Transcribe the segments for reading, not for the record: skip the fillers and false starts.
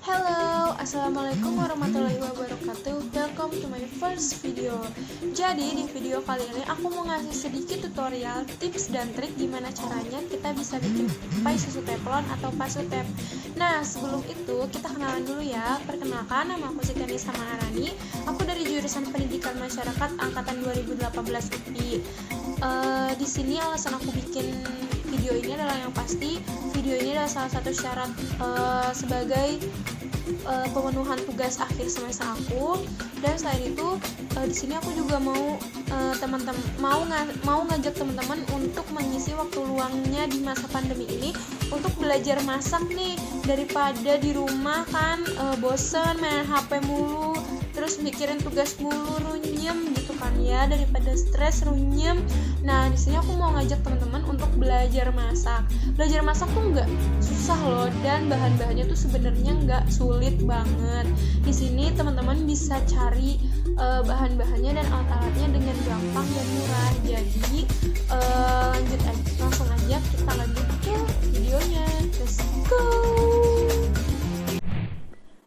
Hello, Assalamualaikum warahmatullahi wabarakatuh. Welcome to my first video. Jadi di video kali ini aku mau ngasih sedikit tutorial, tips dan trik gimana caranya kita bisa bikin pie susu teflon atau pasutep. Nah, sebelum itu kita kenalan dulu ya. Perkenalkan, nama aku Siti Anissa Maharani. Aku dari jurusan Pendidikan Masyarakat angkatan 2018 UPI. Di sini alasan aku bikin video ini adalah yang pasti video ini adalah salah satu syarat sebagai pemenuhan tugas akhir semester aku. Dan selain itu di sini aku juga mau ngajak teman-teman untuk mengisi waktu luangnya di masa pandemi ini untuk belajar masak nih, daripada di rumah kan bosen main HP mulu, terus mikirin tugas mulu, runyem gitu kan ya, daripada stres runyem. Nah, di sini aku mau ngajak teman-teman untuk belajar masak. Belajar masak tuh nggak susah loh, dan bahan-bahannya tuh sebenarnya nggak sulit banget. Di sini teman-teman bisa cari bahan-bahannya dan alat-alatnya dengan gampang dan murah. Jadi langsung aja kita lanjut ke videonya. Let's go.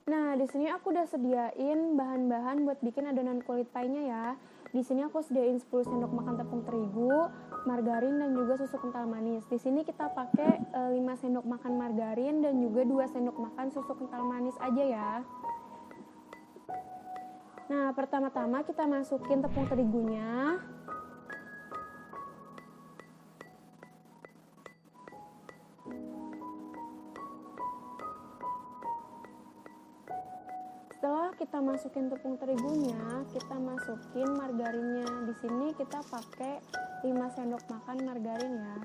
Nah, di sini aku udah sediain bahan-bahan buat bikin adonan kulit pie-nya ya. Di sini aku sediain 10 sendok makan tepung terigu, margarin dan juga susu kental manis. Di sini kita pakai 5 sendok makan margarin dan juga 2 sendok makan susu kental manis aja ya. Nah, pertama-tama kita masukin tepung terigunya. Setelah kita masukin tepung terigunya, kita masukin margarinnya. Di sini kita pakai 5 sendok makan margarin ya.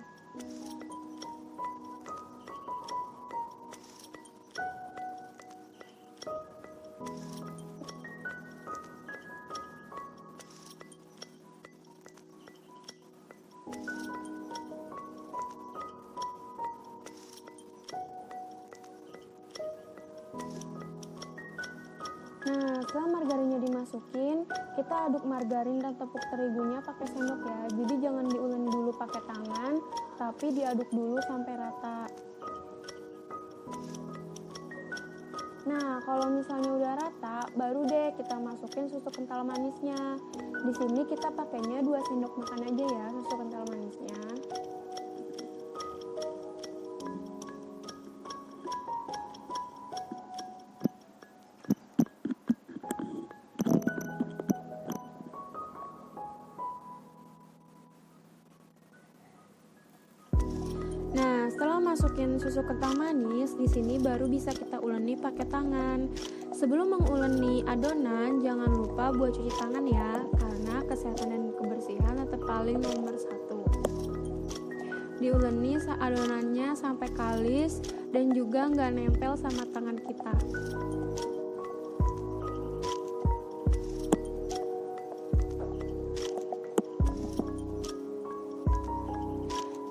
Nah, setelah margarinnya dimasukin, kita aduk margarin dan tepung terigunya pakai sendok ya. Jadi jangan diuleni dulu pakai tangan, tapi diaduk dulu sampai rata. Nah, kalau misalnya udah rata, baru deh kita masukin susu kental manisnya. Di sini kita pakainya 2 sendok makan aja ya susu kental manisnya. Setelah masukin susu kental manis, di sini baru bisa kita uleni pakai tangan. Sebelum menguleni adonan, jangan lupa buat cuci tangan ya, karena kesehatan dan kebersihan tetap paling nomor 1. Diuleni adonannya sampai kalis dan juga nggak nempel sama tangan kita.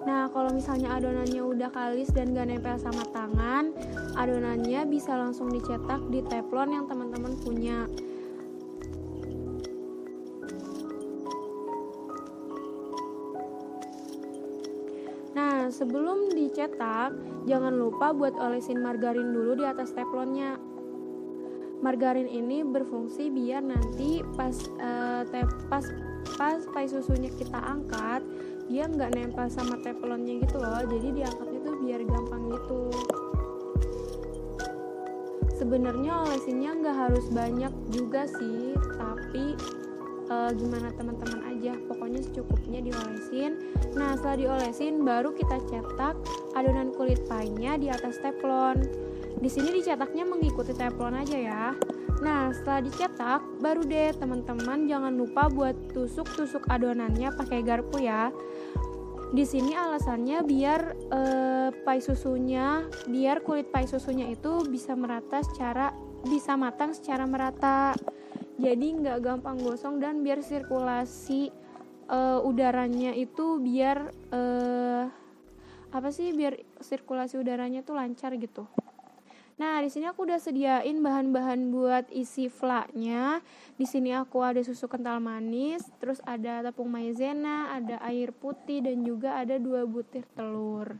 Nah, kalau misalnya adonannya udah kalis dan gak nempel sama tangan, adonannya bisa langsung dicetak di teflon yang teman-teman punya. Nah, sebelum dicetak, jangan lupa buat olesin margarin dulu di atas teflonnya. Margarin ini berfungsi biar nanti pas pie susunya kita angkat, dia nggak nempel sama teflonnya gitu loh. Jadi diangkatnya tuh biar gampang gitu. Sebenarnya olesinnya nggak harus banyak juga sih, tapi gimana teman-teman aja, pokoknya secukupnya diolesin. Nah, setelah diolesin baru kita cetak adonan kulit pie-nya di atas teflon. Di sini dicetaknya mengikuti teflon aja ya. Nah, setelah dicetak, baru deh teman-teman jangan lupa buat tusuk-tusuk adonannya pakai garpu ya. Di sini alasannya biar kulit pie susunya itu bisa matang secara merata. Jadi nggak gampang gosong, dan biar sirkulasi udaranya itu biar sirkulasi udaranya tuh lancar gitu. Nah, di sini aku udah sediain bahan-bahan buat isi flaknya. Di sini aku ada susu kental manis, terus ada tepung maizena, ada air putih, dan juga ada 2 butir telur.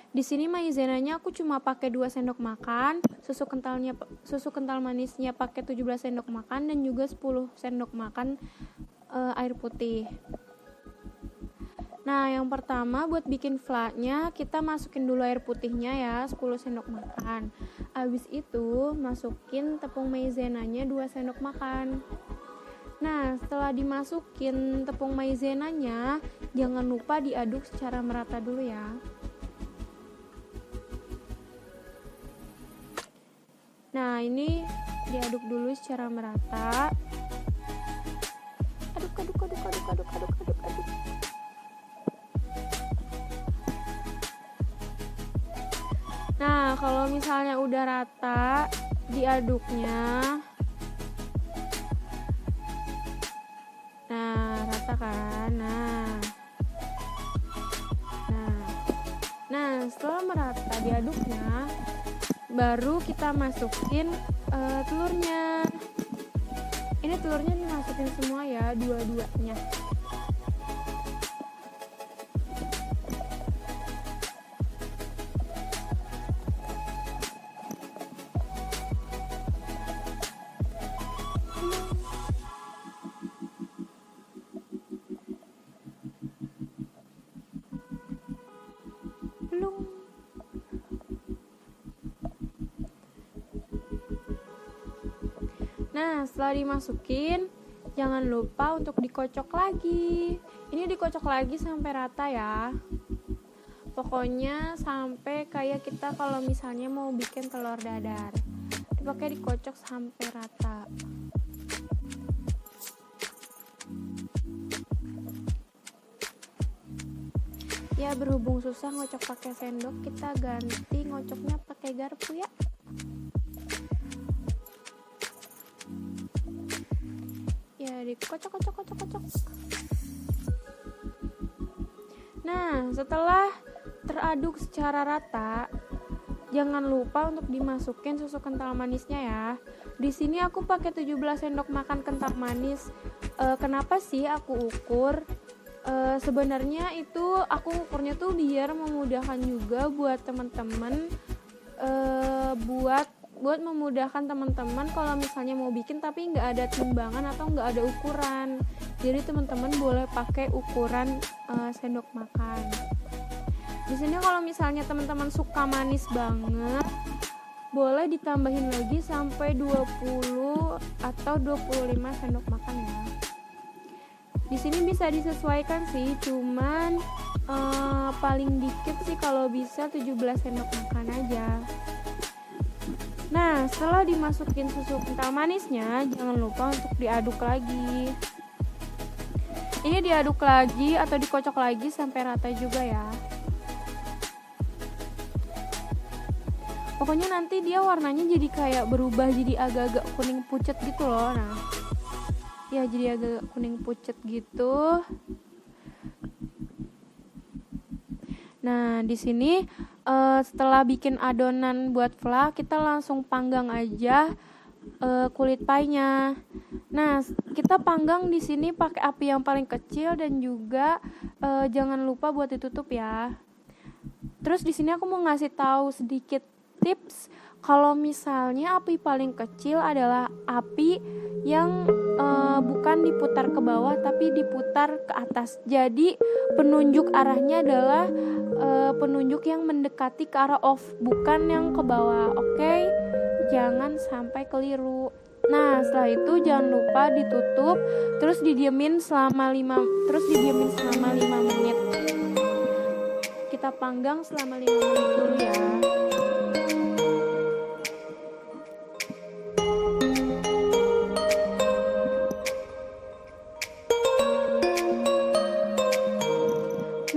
Di sini maizenanya aku cuma pakai 2 sendok makan, susu kental manisnya pakai 17 sendok makan, dan juga 10 sendok makan air putih. Nah, yang pertama buat bikin flanya, kita masukin dulu air putihnya ya, 10 sendok makan. Habis itu masukin tepung maizenanya 2 sendok makan. Nah, setelah dimasukin tepung maizenanya, jangan lupa diaduk secara merata dulu ya. Nah, ini diaduk dulu secara merata. Aduk. Nah, kalau misalnya udah rata diaduknya, nah rata kan, nah setelah merata diaduknya, baru kita masukin telurnya. Ini telurnya dimasukin semua ya, dua-duanya. Nah, setelah dimasukin, jangan lupa untuk dikocok lagi. Ini dikocok lagi sampai rata ya. Pokoknya sampai kayak kita kalau misalnya mau bikin telur dadar, dipakai dikocok sampai rata. Ya, berhubung susah ngocok pakai sendok, kita ganti ngocoknya pakai garpu ya. Ya, dikocok. Nah, setelah teraduk secara rata, jangan lupa untuk dimasukin susu kental manisnya ya. Di sini aku pakai 17 sendok makan kental manis. Kenapa sih aku ukur? Sebenarnya itu aku ukurnya tuh biar memudahkan juga buat teman-teman, buat memudahkan teman-teman kalau misalnya mau bikin tapi nggak ada timbangan atau nggak ada ukuran. Jadi teman-teman boleh pakai ukuran sendok makan. Di sini kalau misalnya teman-teman suka manis banget, boleh ditambahin lagi sampai 20 atau 25 sendok makan ya. Di sini bisa disesuaikan sih, cuman paling dikit sih kalau bisa 17 sendok makan aja. Nah, setelah dimasukin susu kental manisnya, jangan lupa untuk diaduk lagi. Ini diaduk lagi atau dikocok lagi sampai rata juga ya. Pokoknya nanti dia warnanya jadi kayak berubah jadi agak-agak kuning pucet gitu loh. Nah, ya jadi agak kuning pucet gitu. Nah, di sini setelah bikin adonan buat fla, kita langsung panggang aja kulit pie-nya. Nah, kita panggang di sini pakai api yang paling kecil dan juga jangan lupa buat ditutup ya. Terus di sini aku mau ngasih tahu sedikit tips. Kalau misalnya api paling kecil adalah api yang bukan diputar ke bawah tapi diputar ke atas. Jadi penunjuk arahnya adalah penunjuk yang mendekati ke arah off, bukan yang ke bawah. Oke? Jangan sampai keliru. Nah, setelah itu jangan lupa ditutup, terus didiemin selama 5 menit. Kita panggang selama 5 menit dulu ya.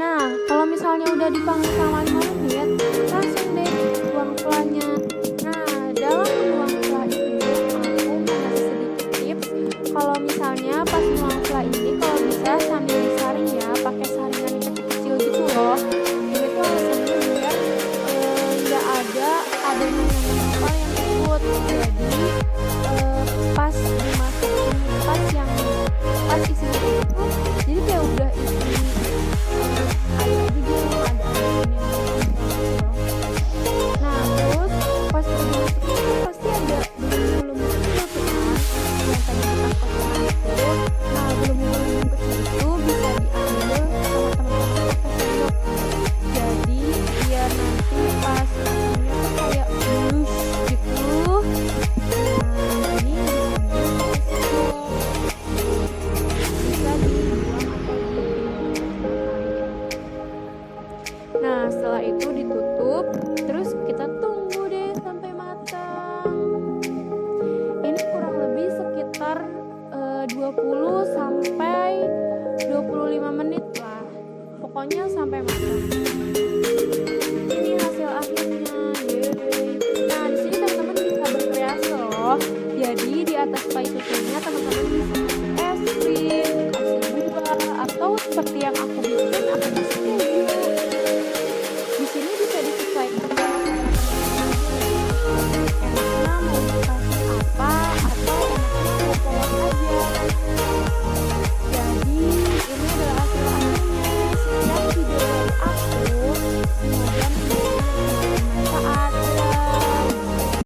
Nah, kalau misalnya udah dipanggang selama 5 menit, langsung deh tuang flanya. Nah, dalam menuang fla ini aku mau kasih sedikit tips. Kalau misalnya pas nuang fla ini, kalau bisa sambil disaring ya, pakai saringan kecil-kecil gitu loh. Ini tuh alasannya biar nggak ada adonan yang menempel yang ikut. Jadi pas dimasukin, pas isinya itu, jadi kayak udah isi air gitu, ada adonan yang menempel. ayamnya sampai matang.